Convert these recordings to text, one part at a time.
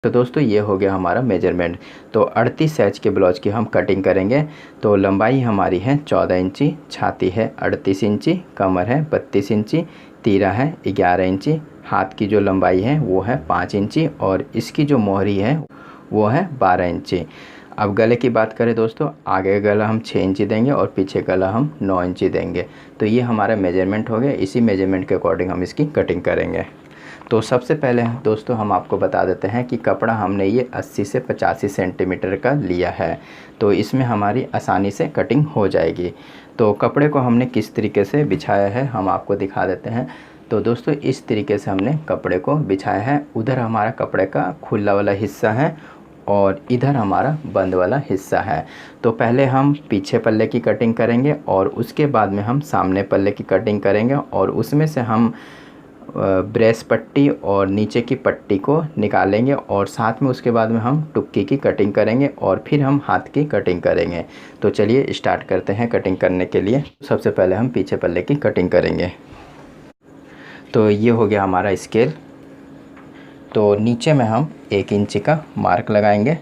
तो दोस्तों ये हो गया हमारा मेजरमेंट। तो 38 साइज के ब्लाउज की हम कटिंग करेंगे। तो लंबाई हमारी है 14 इंची, छाती है 38 इंची, कमर है 32 इंची, तीरा है 11 इंची, हाथ की जो लंबाई है वो है 5 इंची और इसकी जो मोहरी है वो है 12 इंची। अब गले की बात करें दोस्तों, आगे गला हम 6 इंची देंगे और पीछे गला हम 9 इंची देंगे। तो ये हमारा मेजरमेंट हो गया। इसी मेजरमेंट के अकॉर्डिंग हम इसकी कटिंग करेंगे। तो सबसे पहले दोस्तों हम आपको बता देते हैं कि कपड़ा हमने ये 80 से 85 सेंटीमीटर का लिया है। तो इसमें हमारी आसानी से कटिंग हो जाएगी। तो कपड़े को हमने किस तरीके से बिछाया है हम आपको दिखा देते हैं। तो दोस्तों इस तरीके से हमने कपड़े को बिछाया है। उधर हमारा कपड़े का खुला वाला हिस्सा है और इधर हमारा बंद वाला हिस्सा है। तो पहले हम पीछे पल्ले की कटिंग करेंगे और उसके बाद में हम सामने पल्ले की कटिंग करेंगे और उसमें से हम ब्रेस पट्टी और नीचे की पट्टी को निकालेंगे और साथ में उसके बाद में हम टुक्की की कटिंग करेंगे और फिर हम हाथ की कटिंग करेंगे। तो चलिए स्टार्ट करते हैं कटिंग करने के लिए। सबसे पहले हम पीछे पल्ले की कटिंग करेंगे। तो ये हो गया हमारा स्केल। तो नीचे में हम 1 इंच का मार्क लगाएंगे।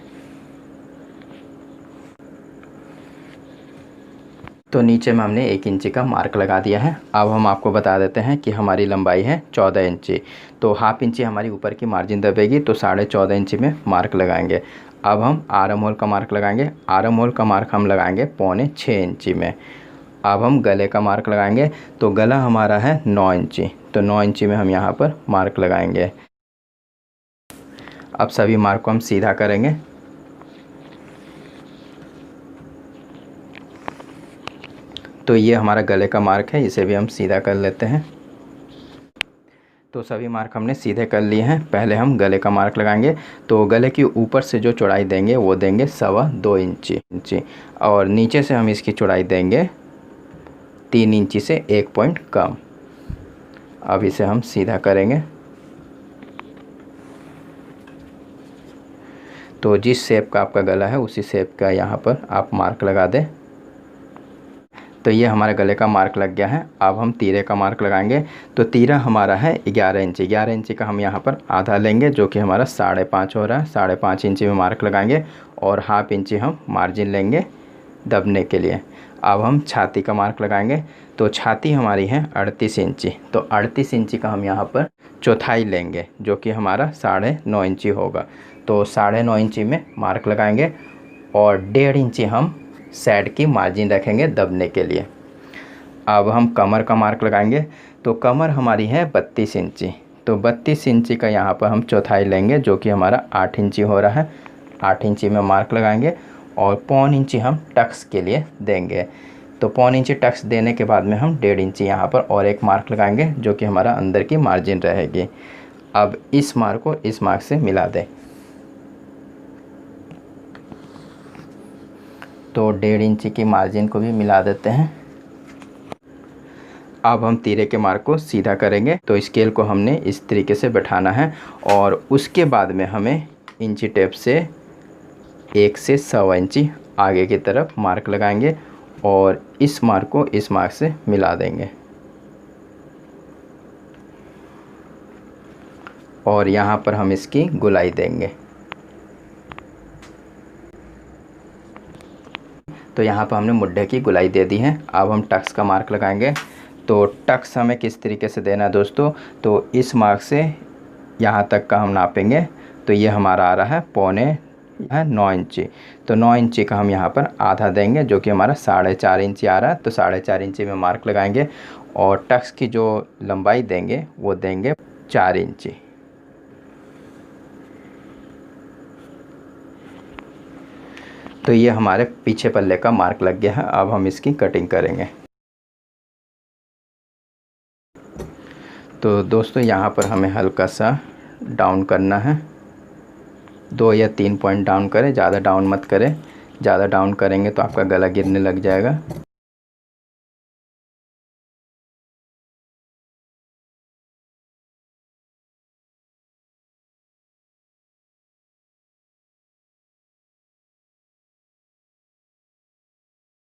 तो नीचे में हमने 1 इंच का मार्क लगा दिया है। अब हम आपको बता देते हैं कि हमारी लंबाई है 14 इंची। तो हाफ इंची हमारी ऊपर की मार्जिन दबेगी तो 14.5 इंची में मार्क लगाएंगे। अब हम आर्म होल का मार्क लगाएंगे। आर्म होल का मार्क हम लगाएंगे 6.25 इंची में। अब हम गले का मार्क लगाएंगे। तो गला हमारा है 9 इंची, तो 9 इंची में हम यहाँ पर मार्क लगाएंगे। अब सभी मार्क को हम सीधा करेंगे। तो ये हमारा गले का मार्क है, इसे भी हम सीधा कर लेते हैं। तो सभी मार्क हमने सीधे कर लिए हैं। पहले हम गले का मार्क लगाएंगे। तो गले की ऊपर से जो चौड़ाई देंगे वो देंगे 2.25 इंची और नीचे से हम इसकी चौड़ाई देंगे 3 इंची से 1 पॉइंट कम। अब इसे हम सीधा करेंगे। तो जिस शेप का आपका गला है उसी शेप का यहाँ पर आप मार्क लगा दें। तो ये हमारे गले का मार्क लग गया है। अब हम तीरे का मार्क लगाएंगे। तो तीरा हमारा है 11 इंची। 11 इंची का हम यहाँ पर आधा लेंगे जो कि हमारा 5.5 हो रहा है। 5.5 इंची में मार्क लगाएंगे और हाफ इंची हम मार्जिन लेंगे दबने के लिए। अब हम छाती का मार्क लगाएंगे। तो छाती हमारी है 38 इंची। तो 38 इंची का हम यहाँ पर चौथाई लेंगे जो कि हमारा 9.5 इंची होगा। तो 9.5 इंची में मार्क लगाएंगे और 1.5 इंची हम साइड की मार्जिन रखेंगे दबने के लिए। अब हम कमर का मार्क लगाएंगे। तो कमर हमारी है 32 इंची। तो 32 इंची का यहाँ पर हम चौथाई लेंगे जो कि हमारा 8 इंची हो रहा है। 8 इंची में मार्क लगाएंगे और 0.25 इंची हम टक्स के लिए देंगे। तो 0.25 इंची टक्स देने के बाद में हम 1.5 इंची यहाँ पर और एक मार्क लगाएंगे जो कि हमारा अंदर की मार्जिन रहेगी। अब इस मार्क को इस मार्क से मिला दें। तो 1.5 इंची की मार्जिन को भी मिला देते हैं। अब हम तीरे के मार्क को सीधा करेंगे। तो स्केल को हमने इस तरीके से बैठाना है और उसके बाद में हमें इंची टेप से 1 से 1.25 इंची आगे की तरफ मार्क लगाएंगे और इस मार्क को इस मार्क से मिला देंगे और यहाँ पर हम इसकी गोलाई देंगे। तो यहाँ पर हमने मुड्ढे की गोलाई दे दी है। अब हम टक्स का मार्क लगाएंगे। तो टक्स हमें किस तरीके से देना है दोस्तों, तो इस मार्क से यहाँ तक का हम नापेंगे। तो ये हमारा आ रहा है 9.25 इंची। तो 9 इंची का हम यहाँ पर आधा देंगे जो कि हमारा 4.5 इंची आ रहा है। तो 4.5 इंची में मार्क लगाएंगे और टक्स की जो लंबाई देंगे वो देंगे 4 इंची। तो ये हमारे पीछे पल्ले का मार्क लग गया है। अब हम इसकी कटिंग करेंगे। तो दोस्तों यहाँ पर हमें हल्का सा डाउन करना है। 2 या 3 पॉइंट डाउन करें, ज़्यादा डाउन मत करें। ज़्यादा डाउन करेंगे तो आपका गला गिरने लग जाएगा।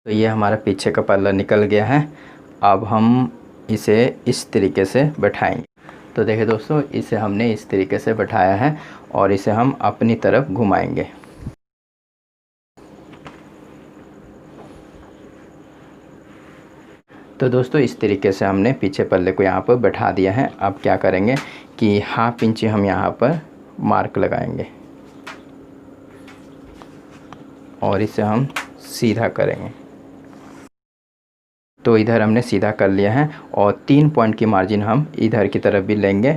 तो ये हमारा पीछे का पल्ला निकल गया है। अब हम इसे इस तरीके से बैठाएंगे। तो देखिए दोस्तों, इसे हमने इस तरीके से बैठाया है और इसे हम अपनी तरफ घुमाएंगे। तो दोस्तों, इस तरीके से हमने पीछे पल्ले को यहाँ पर बैठा दिया है। अब क्या करेंगे कि 1/2 इंच हम यहाँ पर मार्क लगाएंगे और इसे हम सीधा करेंगे। तो इधर हमने सीधा कर लिया है और 3 पॉइंट की मार्जिन हम इधर की तरफ भी लेंगे।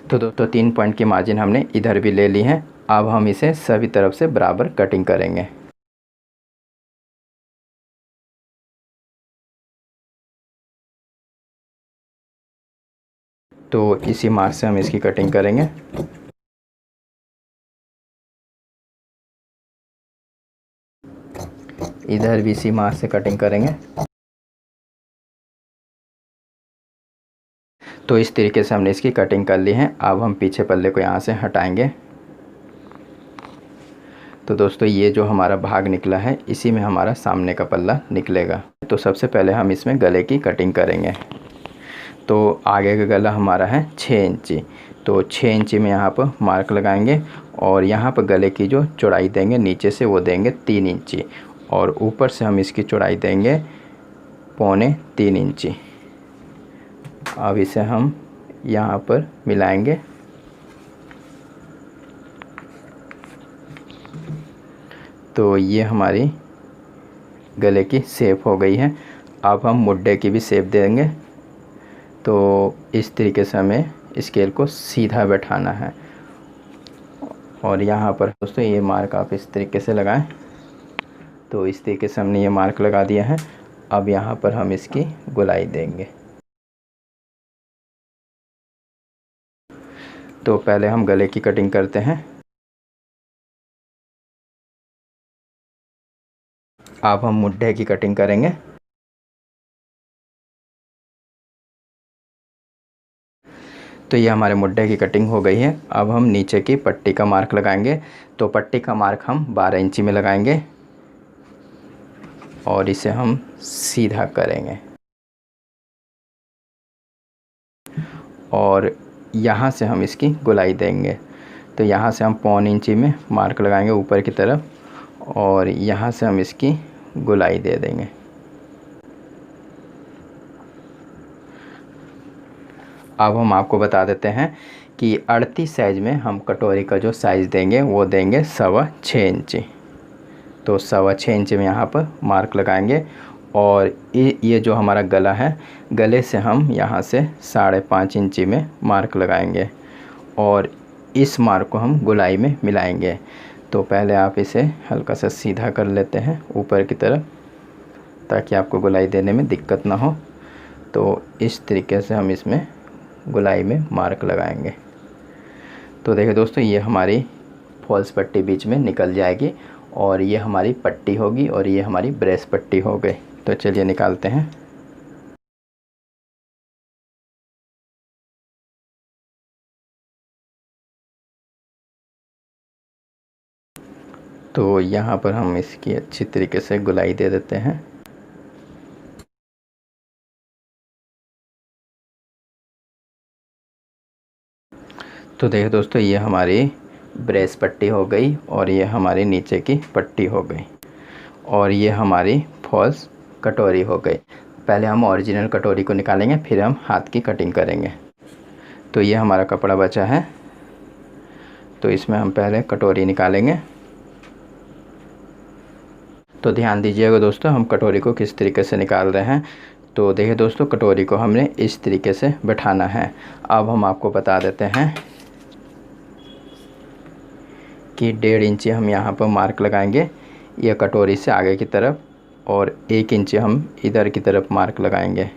तो दोस्तों, 3 पॉइंट की मार्जिन हमने इधर भी ले ली है। अब हम इसे सभी तरफ से बराबर कटिंग करेंगे। तो इसी मार्क से हम इसकी कटिंग करेंगे। इधर भी इसी मार्क से कटिंग करेंगे। तो इस तरीके से हमने इसकी कटिंग कर ली है। अब हम पीछे पल्ले को यहाँ से हटाएंगे। तो दोस्तों, ये जो हमारा भाग निकला है इसी में हमारा सामने का पल्ला निकलेगा। तो सबसे पहले हम इसमें गले की कटिंग करेंगे। तो आगे का गला हमारा है 6 इंची। तो 6 इंची में यहाँ पर मार्क लगाएंगे और यहाँ पर गले की जो चौड़ाई देंगे नीचे से वो देंगे 3 इंची और ऊपर से हम इसकी चौड़ाई देंगे 2.25 इंची। अब इसे हम यहाँ पर मिलाएंगे। तो ये हमारी गले की शेप हो गई है। अब हम मुड्ढे की भी शेप देंगे। तो इस तरीके से हमें स्केल को सीधा बैठाना है और यहाँ पर दोस्तों ये मार्क आप इस तरीके से लगाएं। तो इस तरीके से हमने ये मार्क लगा दिया है। अब यहाँ पर हम इसकी गोलाई देंगे। तो पहले हम गले की कटिंग करते हैं। अब हम मुड्ढे की कटिंग करेंगे। तो ये हमारे मुड्ढे की कटिंग हो गई है। अब हम नीचे की पट्टी का मार्क लगाएंगे। तो पट्टी का मार्क हम 12 इंची में लगाएंगे और इसे हम सीधा करेंगे और यहाँ से हम इसकी गोलाई देंगे। तो यहाँ से हम 1.25 इंची में मार्क लगाएंगे ऊपर की तरफ और यहाँ से हम इसकी गोलाई दे देंगे। अब हम आपको बता देते हैं कि 38 साइज़ में हम कटोरी का जो साइज़ देंगे वो देंगे 6.25 इंची। तो 6.25 इंची में यहाँ पर मार्क लगाएंगे और ये जो हमारा गला है, गले से हम यहाँ से 5.5 इंची में मार्क लगाएंगे और इस मार्क को हम गोलाई में मिलाएंगे। तो पहले आप इसे हल्का सा सीधा कर लेते हैं ऊपर की तरफ ताकि आपको गोलाई देने में दिक्कत ना हो। तो इस तरीके से हम इसमें गोलाई में मार्क लगाएंगे। तो देखिए दोस्तों, ये हमारी फॉल्स पट्टी बीच में निकल जाएगी और ये हमारी पट्टी होगी और ये हमारी ब्रेस पट्टी हो गई। तो चलिए निकालते हैं। तो यहाँ पर हम इसकी अच्छी तरीके से गोलाई दे देते हैं। तो देखिए दोस्तों, ये हमारी ब्रेस पट्टी हो गई और ये हमारी नीचे की पट्टी हो गई और ये हमारी फॉल्स कटोरी हो गई। पहले हम ओरिजिनल कटोरी को निकालेंगे, फिर हम हाथ की कटिंग करेंगे। तो ये हमारा कपड़ा बचा है। तो इसमें हम पहले कटोरी निकालेंगे। तो ध्यान दीजिएगा दोस्तों, हम कटोरी को किस तरीके से निकाल रहे हैं। तो देखिए दोस्तों, कटोरी को हमने इस तरीके से बैठाना है। अब हम आपको बता देते हैं कि 1.5 इंची हम यहाँ पर मार्क लगाएंगे ये कटोरी से आगे की तरफ और 1 इंची हम इधर की तरफ मार्क लगाएंगे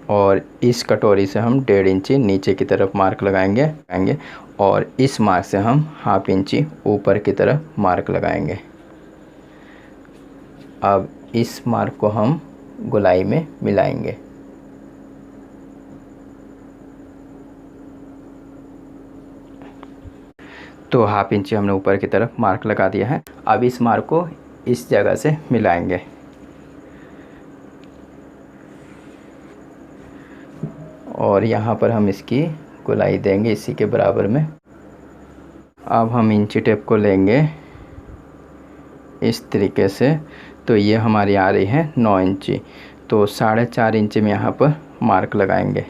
और इस कटोरी से हम 1.5 इंची नीचे की तरफ मार्क लगाएंगे और इस मार्क से हम 1/2 इंची ऊपर की तरफ मार्क लगाएंगे। अब इस मार्क को हम गोलाई में मिलाएंगे। तो हाफ इंची हमने ऊपर की तरफ मार्क लगा दिया है। अब इस मार्क को इस जगह से मिलाएंगे और यहाँ पर हम इसकी गोलाई देंगे इसी के बराबर में। अब हम इंची टेप को लेंगे इस तरीके से। तो ये हमारी आ रही है 9 इंची, तो 4.5 इंची में यहाँ पर मार्क लगाएंगे।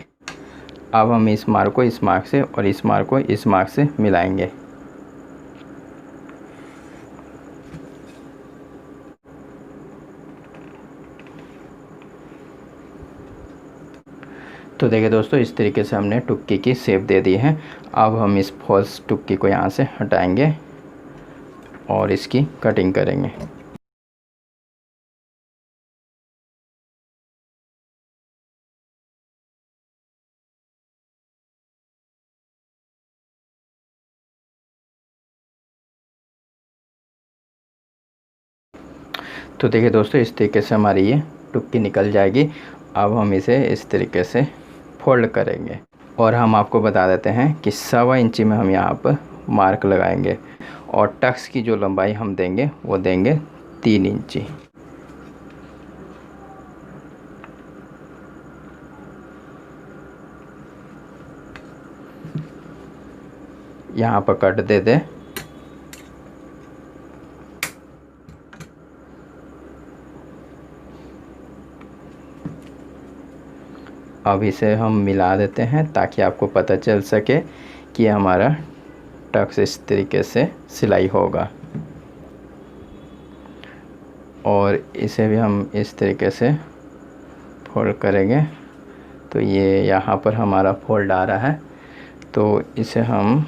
अब हम इस मार्क को इस मार्क से और इस मार्क को इस मार्क से मिलाएंगे। तो देखिए दोस्तों, इस तरीके से हमने टुक्की की शेप दे दी है। अब हम इस फॉल्स टुक्की को यहाँ से हटाएंगे और इसकी कटिंग करेंगे। तो देखिए दोस्तों, इस तरीके से हमारी ये टुक्की निकल जाएगी। अब हम इसे इस तरीके से फोल्ड करेंगे और हम आपको बता देते हैं कि 1.25 इंची में हम यहाँ पर मार्क लगाएंगे और टक्स की जो लंबाई हम देंगे वो देंगे 3 इंची। यहाँ पर कट दे दें। अब इसे हम मिला देते हैं ताकि आपको पता चल सके कि हमारा टक्स इस तरीके से सिलाई होगा। और इसे भी हम इस तरीके से फोल्ड करेंगे। तो ये यहाँ पर हमारा फोल्ड आ रहा है, तो इसे हम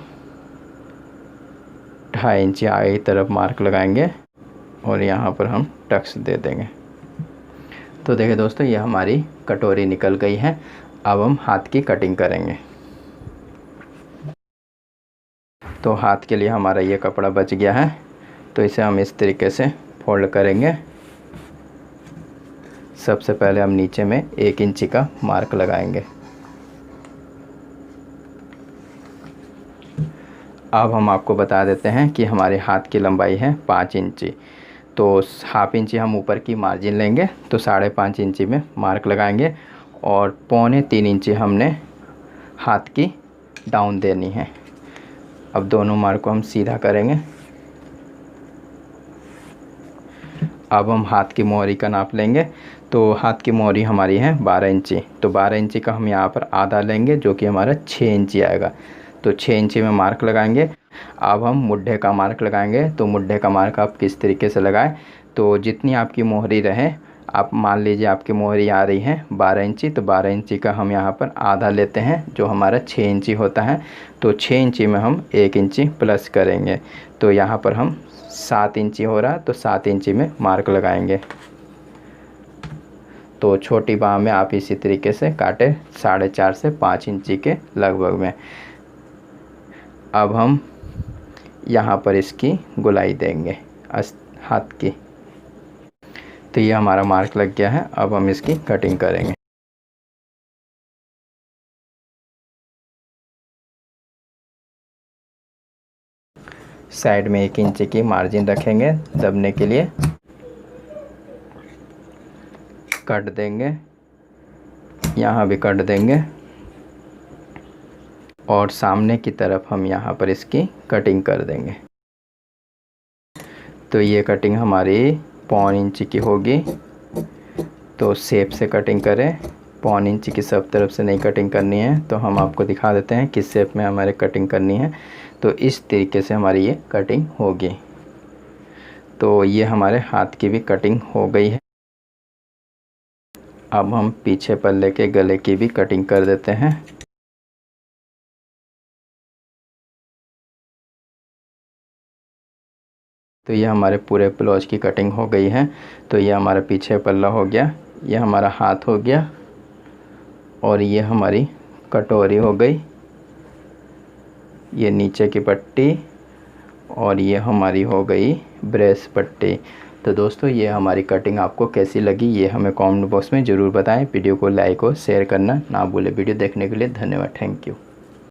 2.5 इंची आगे की तरफ मार्क लगाएंगे और यहाँ पर हम टक्स दे देंगे। तो देखिए दोस्तों, ये हमारी कटोरी निकल गई है। अब हम हाथ की कटिंग करेंगे। तो हाथ के लिए हमारा ये कपड़ा बच गया है, तो इसे हम इस तरीके से फोल्ड करेंगे। सबसे पहले हम नीचे में 1 इंची का मार्क लगाएंगे। अब हम आपको बता देते हैं कि हमारे हाथ की लंबाई है 5 इंची, तो हाफ इंची हम ऊपर की मार्जिन लेंगे, तो 5.5 इंची में मार्क लगाएंगे और 2.25 इंची हमने हाथ की डाउन देनी है। अब दोनों मार्क को हम सीधा करेंगे। अब हम हाथ की मोहरी का नाप लेंगे। तो हाथ की मोहरी हमारी है 12 इंची, तो 12 इंची का हम यहाँ पर आधा लेंगे जो कि हमारा 6 इंची आएगा। तो 6 इंची में मार्क लगाएंगे। अब हम मुड्ढे का मार्क लगाएंगे। तो मुड्ढे का मार्क आप किस तरीके से लगाएं, तो जितनी आपकी मोहरी रहे, आप मान लीजिए आपकी मोहरी आ रही है 12 इंची, तो 12 इंची का हम यहाँ पर आधा लेते हैं जो हमारा 6 इंची होता है। तो 6 इंची में हम 1 इंची प्लस करेंगे, तो यहाँ पर हम 7 इंची हो रहा, तो 7 इंची में मार्क लगाएंगे। तो छोटी बाह में आप इसी तरीके से काटे 4.5 से 5 इंची के लगभग में। अब हम यहाँ पर इसकी गोलाई देंगे हाथ की। तो ये हमारा मार्क लग गया है। अब हम इसकी कटिंग करेंगे। साइड में 1 इंच की मार्जिन रखेंगे दबने के लिए, कट देंगे, यहाँ भी कट देंगे और सामने की तरफ हम यहाँ पर इसकी कटिंग कर देंगे। तो ये कटिंग हमारी 1.25 इंच की होगी। तो शेप से कटिंग करें, 1.25 इंच की सब तरफ से नहीं कटिंग करनी है। तो हम आपको दिखा देते हैं किस शेप में हमारे कटिंग करनी है। तो इस तरीके से हमारी ये कटिंग होगी। तो ये हमारे हाथ की भी कटिंग हो गई है। अब हम पीछे पल्ले के गले की भी कटिंग कर देते हैं। तो ये हमारे पूरे ब्लाउज की कटिंग हो गई है। तो ये हमारा पीछे पल्ला हो गया, ये हमारा हाथ हो गया और ये हमारी कटोरी हो गई, ये नीचे की पट्टी और ये हमारी हो गई ब्रेस पट्टी। तो दोस्तों, ये हमारी कटिंग आपको कैसी लगी ये हमें कमेंट बॉक्स में ज़रूर बताएं। वीडियो को लाइक और शेयर करना ना भूलें। वीडियो देखने के लिए धन्यवाद। Thank you.